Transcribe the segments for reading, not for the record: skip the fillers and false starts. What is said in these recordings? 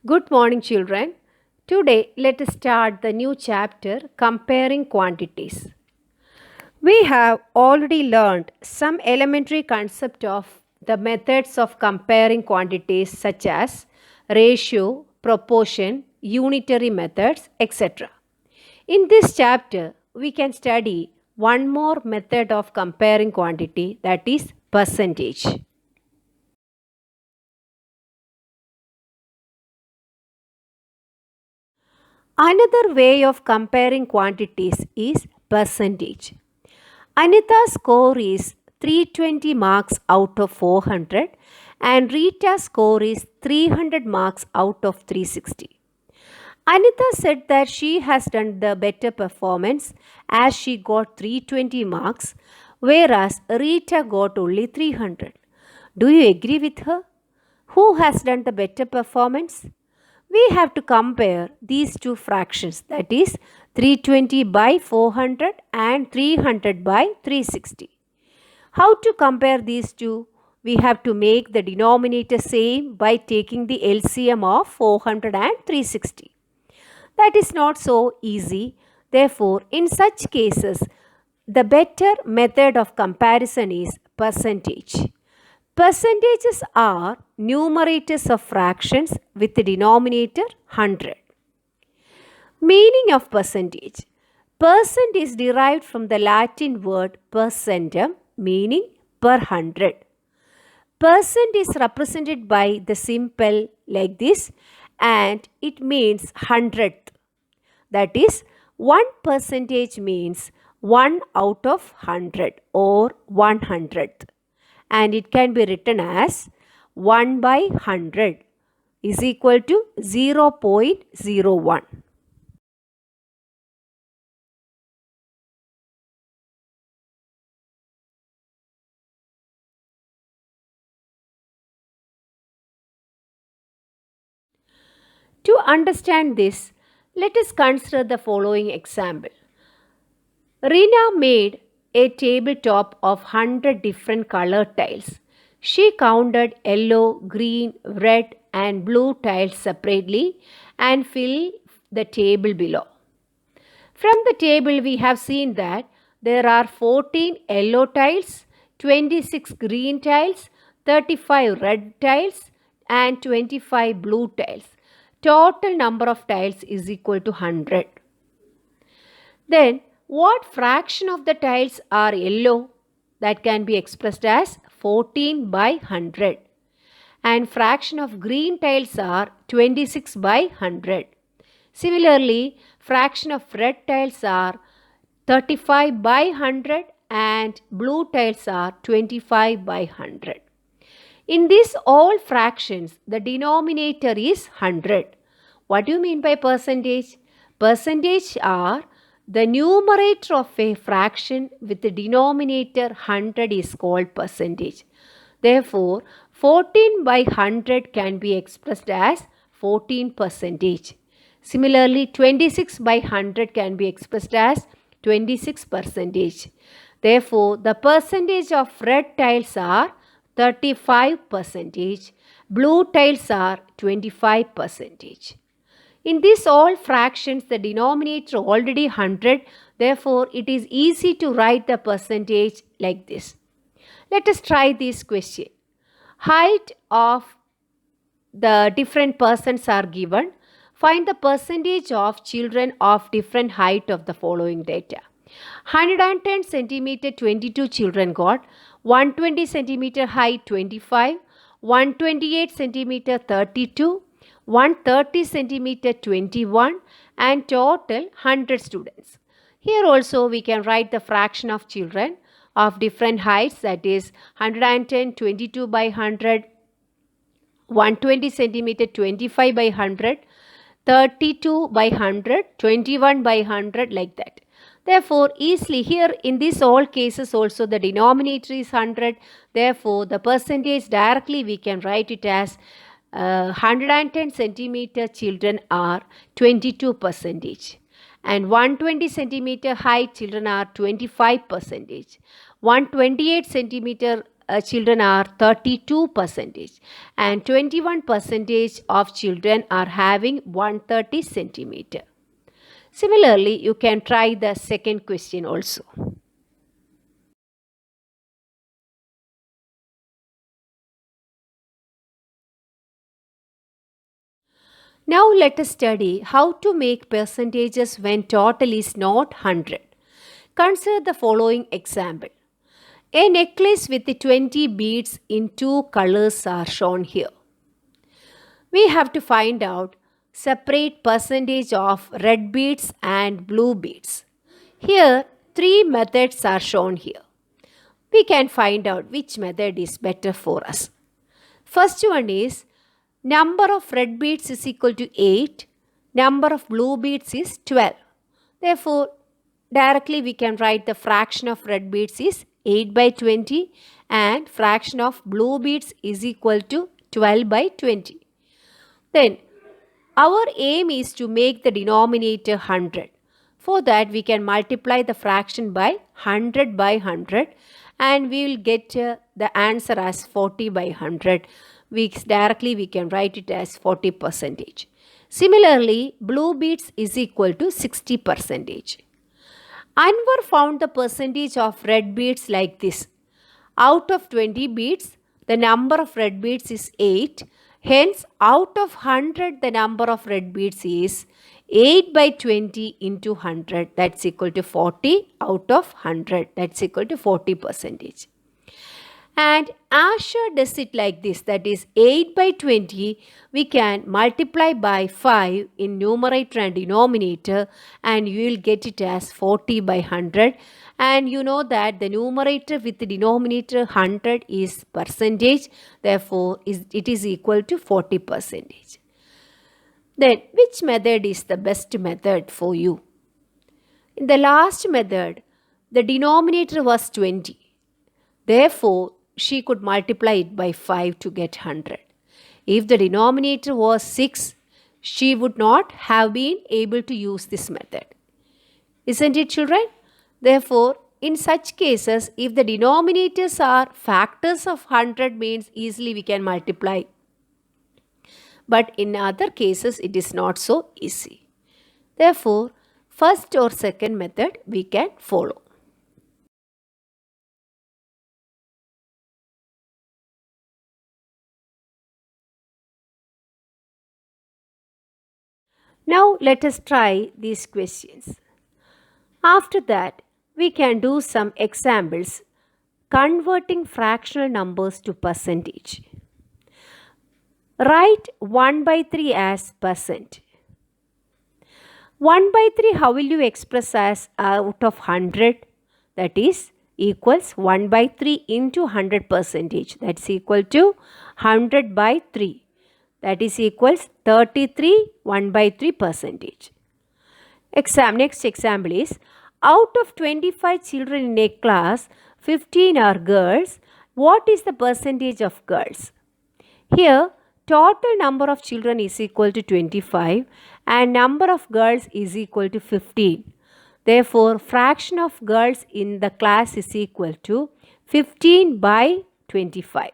Good morning, children. Today, let us start the new chapter Comparing Quantities. We have already learned some elementary concept of the methods of comparing quantities such as ratio, proportion, unitary methods, etc. In this chapter, we can study one more method of comparing quantity, that is percentage. Another way of comparing quantities is percentage. Anita's score is 320 marks out of 400 and Rita's score is 300 marks out of 360. Anita said that she has done the better performance as she got 320 marks, whereas Rita got only 300. Do you agree with her? Who has done the better performance? We have to compare these two fractions, that is 320 by 400 and 300 by 360. How to compare these two? We have to make the denominator same by taking the LCM of 400 and 360. That is not so easy. Therefore, in such cases, the better method of comparison is percentage. Percentages are numerators of fractions with the denominator 100. Meaning of percentage. Percent is derived from the Latin word percentum, meaning per hundred. Percent is represented by the symbol like this and it means hundredth. That is, 1% means 1 out of 100 or 100th. And it can be written as 1 by 100 is equal to 0.01. To understand this, let us consider the following example. Rina made a tabletop of 100 different color tiles. She counted yellow, green, red, and blue tiles separately and filled the table below. From the table, we have seen that there are 14 yellow tiles, 26 green tiles, 35 red tiles, and 25 blue tiles. Total number of tiles is equal to 100. Then, what fraction of the tiles are yellow? That can be expressed as 14 by 100. And fraction of green tiles are 26 by 100. Similarly, fraction of red tiles are 35 by 100 and blue tiles are 25 by 100. In these all fractions, the denominator is 100. What do you mean by percentage? Percentage are the numerator of a fraction with the denominator 100 is called percentage. Therefore, 14 by 100 can be expressed as 14 percentage. Similarly, 26 by 100 can be expressed as 26 percentage. Therefore, the percentage of red tiles are 35 percentage, blue tiles are 25 percentage. In these all fractions, the denominator already 100, therefore it is easy to write the percentage like this. Let us try this question. Height of the different persons are given. Find the percentage of children of different height of the following data. 110 centimeter 22 children got, 120 centimeter height 25, 128 centimeter 32, 130 centimeter 21 and total 100 students. Here also we can write the fraction of children of different heights, that is 110 22 by 100, 120 centimeter 25 by 100, 32 by 100, 21 by 100 like that. Therefore, easily here in these all cases also the denominator is 100. Therefore, the percentage directly we can write it as 110 centimeter children are 22 percentage and 120 centimeter height children are 25 percentage. 128 centimeter children are 32 percentage and 21 percentage of children are having 130 centimeter. Similarly, you can try the second question also. Now let us study how to make percentages when total is not 100. Consider the following example. A necklace with 20 beads in two colors are shown here. We have to find out separate percentage of red beads and blue beads. Here, three methods are shown here. We can find out which method is better for us. First one is number of red beads is equal to 8, number of blue beads is 12. Therefore, directly we can write the fraction of red beads is 8 by 20 and fraction of blue beads is equal to 12 by 20. Then our aim is to make the denominator 100. For that we can multiply the fraction by 100 by 100 and we will get the answer as 40 by 100. Directly we can write it as 40 percentage. Similarly, blue beads is equal to 60 percentage. Anwar found the percentage of red beads like this. Out of 20 beads, the number of red beads is 8. Hence, out of 100, the number of red beads is 8 by 20 into 100. That's equal to 40 out of 100. That's equal to 40 percentage. And Asha does it like this, that is 8 by 20 we can multiply by 5 in numerator and denominator and you will get it as 40 by 100 and you know that the numerator with the denominator 100 is percentage, therefore it is equal to 40 percentage. Then which method is the best method for you? In the last method the denominator was 20, therefore she could multiply it by 5 to get 100. If the denominator was 6, she would not have been able to use this method. Isn't it, children? Therefore, in such cases, if the denominators are factors of 100 means easily we can multiply. But in other cases, it is not so easy. Therefore, first or second method we can follow. Now let us try these questions. After that, we can do some examples converting fractional numbers to percentage. Write 1 by 3 as percent. 1 by 3 how will you express as out of 100? That is equals 1 by 3 into 100 percentage. That's equal to 100 by 3. That is equals 33 1 by 3 percentage. Next example is out of 25 children in a class, 15 are girls. What is the percentage of girls? Here, total number of children is equal to 25 and number of girls is equal to 15. Therefore, fraction of girls in the class is equal to 15 by 25.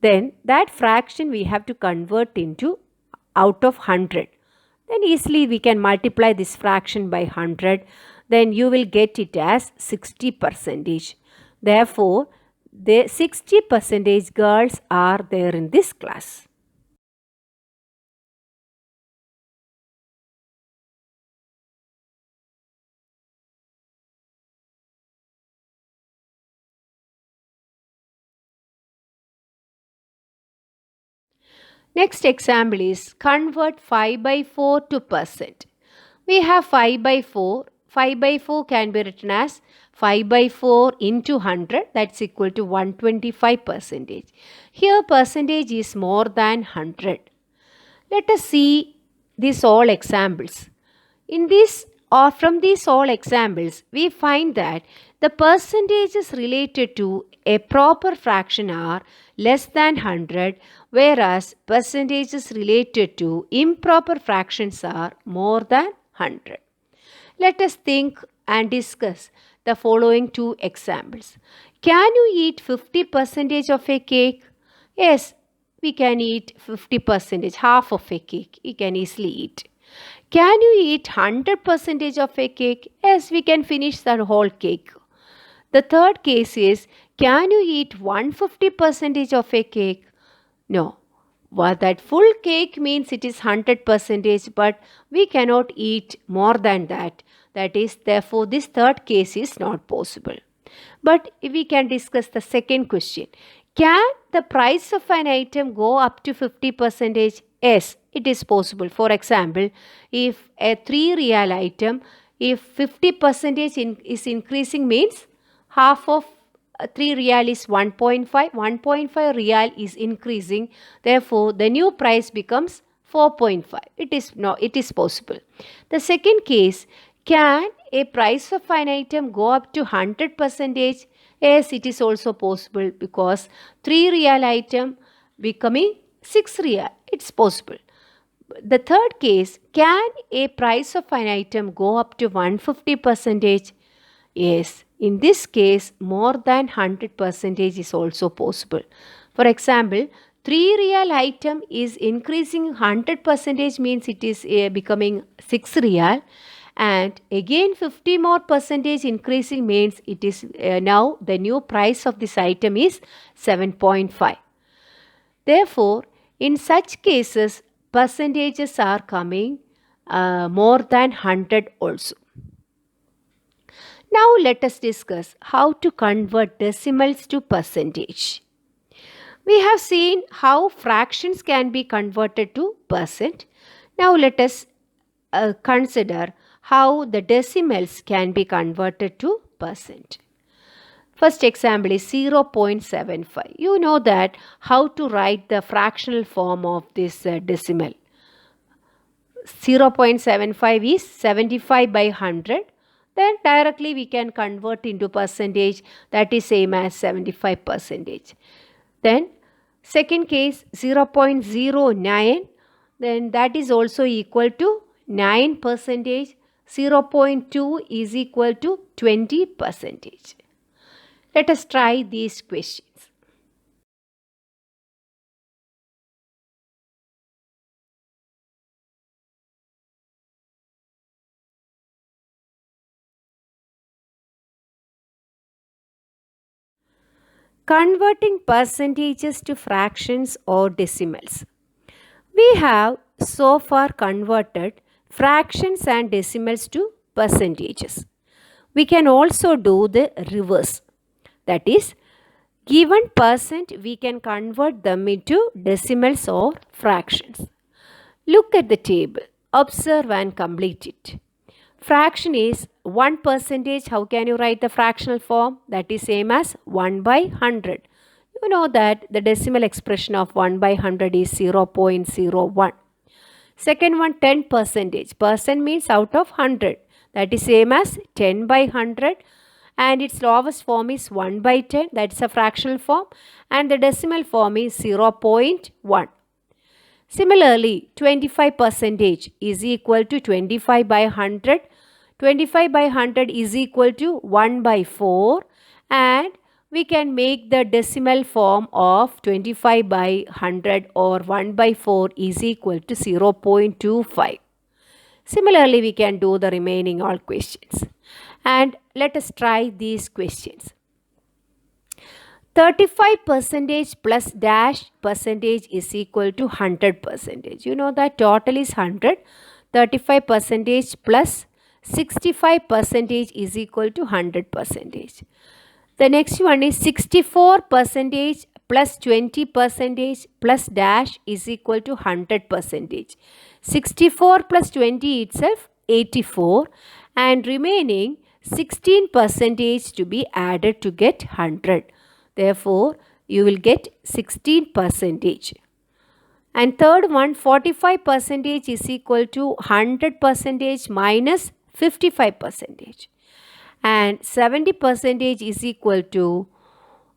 Then that fraction we have to convert into out of 100. Then easily we can multiply this fraction by 100. Then you will get it as 60 percentage. Therefore, the 60 percentage girls are there in this class. Next example is convert 5 by 4 to percent. We have 5 by 4. 5 by 4 can be written as 5 by 4 into 100, that's equal to 125 percentage. Here percentage is more than 100. Let us see these all examples. In this or from these all examples, we find that the percentages related to a proper fraction are less than 100, whereas percentages related to improper fractions are more than 100. Let us think and discuss the following two examples. Can you eat 50% of a cake? Yes, we can eat 50%, half of a cake. We can easily eat. Can you eat 100% of a cake? Yes, we can finish the whole cake. The third case is, can you eat 150% of a cake? No. Well, that full cake means it is 100%, but we cannot eat more than that. That is, therefore, this third case is not possible. But we can discuss the second question. Can the price of an item go up to 50%? Yes, it is possible. For example, if a 3 real item, if 50% is increasing means half of 3 real is 1.5, 1.5 real is increasing, therefore the new price becomes 4.5. It is possible. The second case, can a price of an item go up to 100%? Yes, it is also possible, because 3 real item becoming 6 real. It's possible. The third case, can a price of an item go up to 150%? Yes, in this case, more than 100% is also possible. For example, 3 real item is increasing 100% means it is becoming 6 real, and again 50 more percentage increasing means it is now the new price of this item is 7.5. Therefore, in such cases, percentages are coming more than 100 also. Now let us discuss how to convert decimals to percentage. We have seen how fractions can be converted to percent. Now let us consider how the decimals can be converted to percent. First example is 0.75. You know that how to write the fractional form of this decimal. 0.75 is 75 by 100. Then directly we can convert into percentage, that is same as 75%. Then second case 0.09, then that is also equal to 9%. 0.2 is equal to 20%. Let us try these questions. Converting percentages to fractions or decimals. We have so far converted fractions and decimals to percentages. We can also do the reverse. That is, given percent, we can convert them into decimals or fractions. Look at the table. Observe and complete it. Fraction is 1%. How can you write the fractional form? That is same as 1 by 100. You know that the decimal expression of 1 by 100 is 0.01. Second one, 10%. Percent means out of 100. That is same as 10 by 100. And its lowest form is 1 by 10. That is a fractional form. And the decimal form is 0.1. Similarly, 25% is equal to 25 by 100. 25 by 100 is equal to 1 by 4, and we can make the decimal form of 25 by 100 or 1 by 4 is equal to 0.25. Similarly, we can do the remaining all questions. And let us try these questions. 35% plus dash percentage is equal to 100%. You know that total is 100. 35% plus 65% is equal to 100%. The next one is 64% plus 20% plus dash is equal to 100%. 64 plus 20 itself 84, and remaining 16% to be added to get 100. Therefore, you will get 16%. And third one, 45% is equal to 100% minus 55%. And 70% is equal to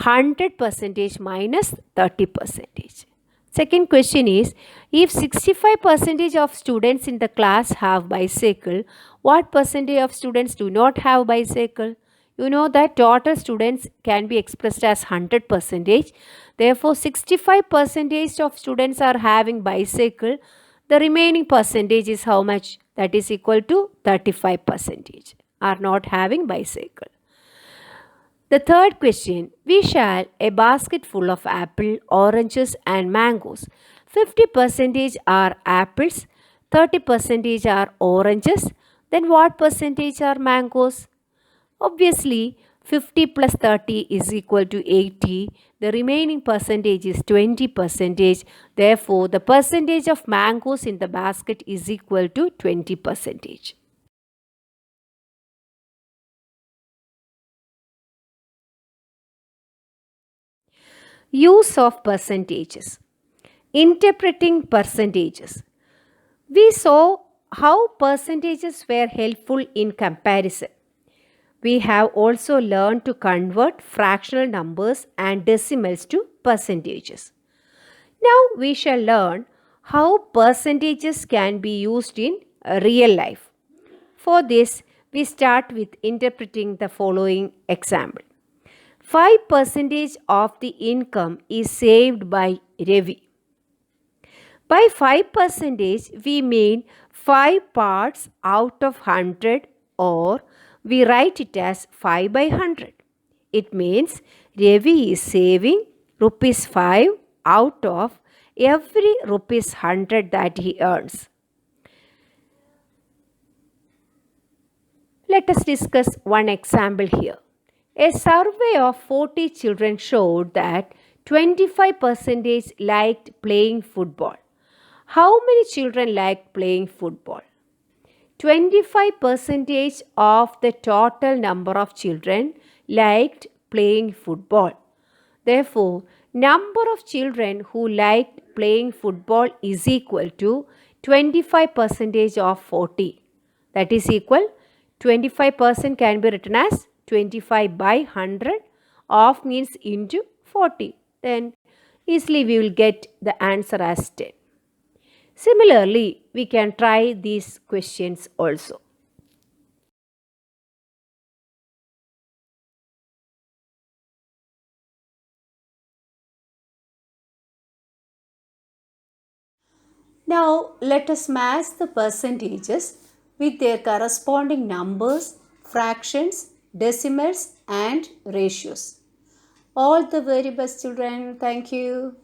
100% minus 30%. Second question is, if 65% of students in the class have bicycle, what percentage of students do not have bicycle? You know that total students can be expressed as 100 percentage. Therefore, 65 percentage of students are having bicycle. The remaining percentage is how much? That is equal to 35 percentage are not having bicycle. The third question, we shall a basket full of apple, oranges and mangoes. 50 percentage are apples, 30 percentage are oranges. Then what percentage are mangoes? Obviously, 50 plus 30 is equal to 80. The remaining percentage is 20 percentage. Therefore, the percentage of mangoes in the basket is equal to 20 percentage. Use of percentages. Interpreting percentages. We saw how percentages were helpful in comparison. We have also learned to convert fractional numbers and decimals to percentages. Now we shall learn how percentages can be used in real life. For this, we start with interpreting the following example. 5% of the income is saved by Ravi. By 5% we mean 5 parts out of 100, or we write it as 5 by 100. It means Ravi is saving rupees 5 out of every rupees 100 that he earns. Let us discuss one example here. A survey of 40 children showed that 25% liked playing football. How many children liked playing football? 25% of the total number of children liked playing football. Therefore, number of children who liked playing football is equal to 25% of 40. That is equal, 25% can be written as 25 by 100, of means into 40. Then easily we will get the answer as 10. Similarly, we can try these questions also. Now, let us match the percentages with their corresponding numbers, fractions, decimals and ratios. All the very best children. Thank you.